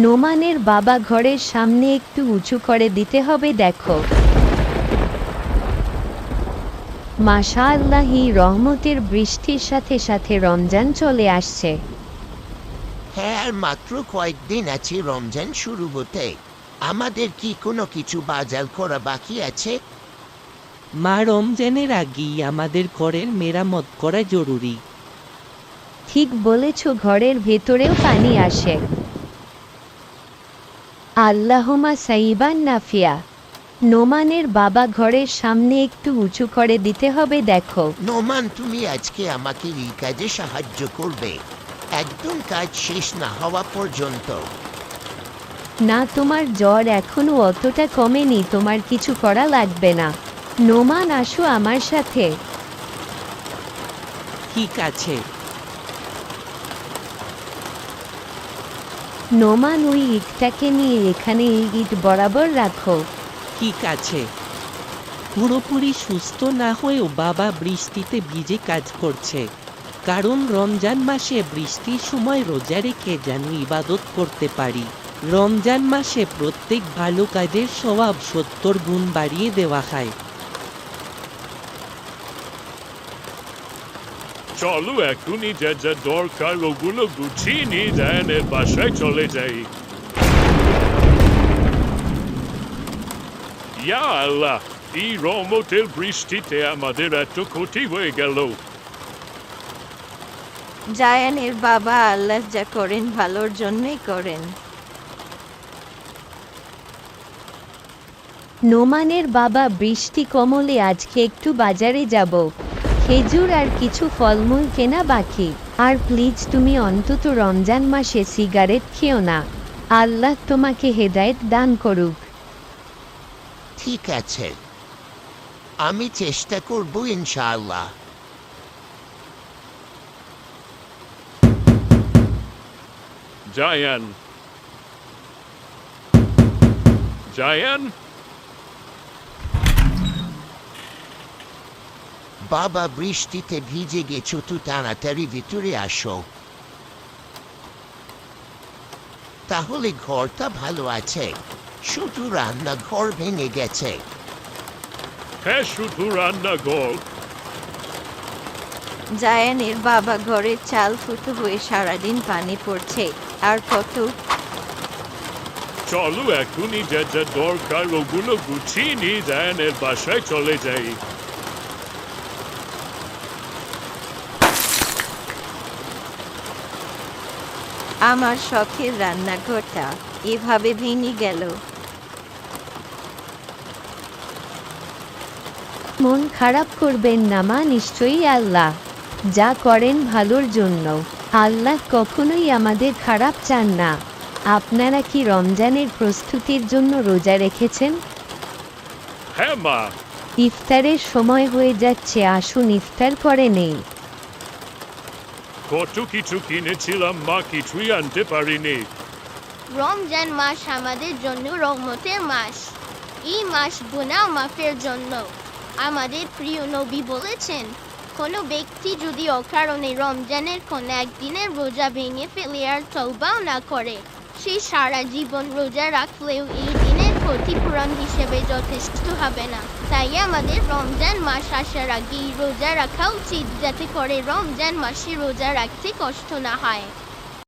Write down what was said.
নোমানের বাবা ঘরের সামনে একটু উঁচু করে দিতে হবে দেখো। মাশাআল্লাহ, রহমতের বৃষ্টির সাথে সাথে রমজান চলে আসছে। হ্যাঁ, আর মাত্র কয়েকদিন আছে রমজান শুরু হতে। আমাদের কি কোনো কিছু বাজার করা বাকি আছে? মা, রমজানের আগেই আমাদের ঘরের মেরামত করা জরুরি। ঠিক বলেছ, ঘরের ভেতরেও পানি আসে। আল্লাহুম্মা সাইয়্যিবান নাফিয়া। নোমানের বাবা ঘরের সামনে একটু উঁচু করে দিতে হবে দেখো। নোমান, তুমি আজকে আমাকে এই কাজে সাহায্য করবে, একদম কাজ শেষ না হওয়া পর্যন্ত। না, তোমার জ্বর এখনো অতটা কমেনি, তোমার কিছু করা লাগবে না। নোমান, আসো আমার সাথে। ঠিক আছে। নোমান, ওই ইটটাকে নিয়ে এখানে এই ইট বরাবর রাখো। ঠিক আছে। পুরোপুরি সুস্থ না হয়েও বাবা বৃষ্টিতে ভিজে কাজ করছে, কারণ রমজান মাসে বৃষ্টির সময় রোজা রেখে যেন ইবাদত করতে পারি। রমজান মাসে প্রত্যেক ভালো কাজের স্বভাব 70 গুণ বাড়িয়ে দেওয়া হয়। চলো এখনই যা যা দরকার ওগুলো গুছিয়ে নিয়ে জায়ানের বাসায় চলে যাই। ইয়া আল্লাহ, এই রহমতের বৃষ্টিতে আমাদের এত ক্ষতি হয়ে গেল। জায়ানের বাবা আল্লাহ যা করেন ভালোর জন্যই করেন। নোমানের বাবা, বৃষ্টি কমলে আজকে একটু বাজারে যাব, খেজুর আর কিছু ফলমূল কেনা বাকি। আর প্লিজ তুমি অন্তত রমজান মাসে সিগারেট খেও না। আল্লাহ তোমাকে হেদায়েত দান করুক। ঠিক আছে, আমি চেষ্টা করব ইনশাআল্লাহ। জায়ান, জায়ান, বাবা, বৃষ্টিতে ভিজে গেছো তো, তাড়াতাড়ি ভিতরে আসো। তাহলে ঘরটা ভালো আছে, শুধু রান্নাঘর ভেঙে গেছে। হ্যাঁ, শুধু রান্নাঘর। জায়ানের বাবা ঘরের চাল ফুটো হয়ে সারাদিন পানি পড়ছে। আর কত? চলো এখনই যা যা দরকার ওগুলো গুছিয়ে নিয়ে জায়ানের বাসায় চলে যাই। আমার শখের রান্নাঘরটা এভাবে ভেঙে গেল। মন খারাপ করবেন না মা, নিশ্চয়ই আল্লাহ যা করেন ভালোর জন্য। আল্লাহ কখনোই আমাদের খারাপ চান না। আপনারা কি রমজানের প্রস্তুতির জন্য রোজা রেখেছেন? হ্যাঁ মা। ইফতারের সময় হয়ে যাচ্ছে, আসুন ইফতার করে নেই। কত কিছু কিনেছিলাম মা, কিছুই আনতে পারিনি। রমজান মাস আমাদের জন্য রহমতের মাস। এই মাস গুনাহ মাফের জন্য। আমাদের প্রিয় নবী বলেছেন, কোনো ব্যক্তি যদি অকারণে রমজানের কোনো একদিনের রোজা ভেঙে ফেলে আর তওবাও না করে, সে সারা জীবন রোজা রাখলেও এই দিনের ক্ষতিপূরণ হিসেবে যথেষ্ট হবে না। তাই আমাদের রমজান মাস আসার আগেই রোজা রাখা উচিত, যাতে করে রমজান মাসে রোজা রাখতে কষ্ট না হয়।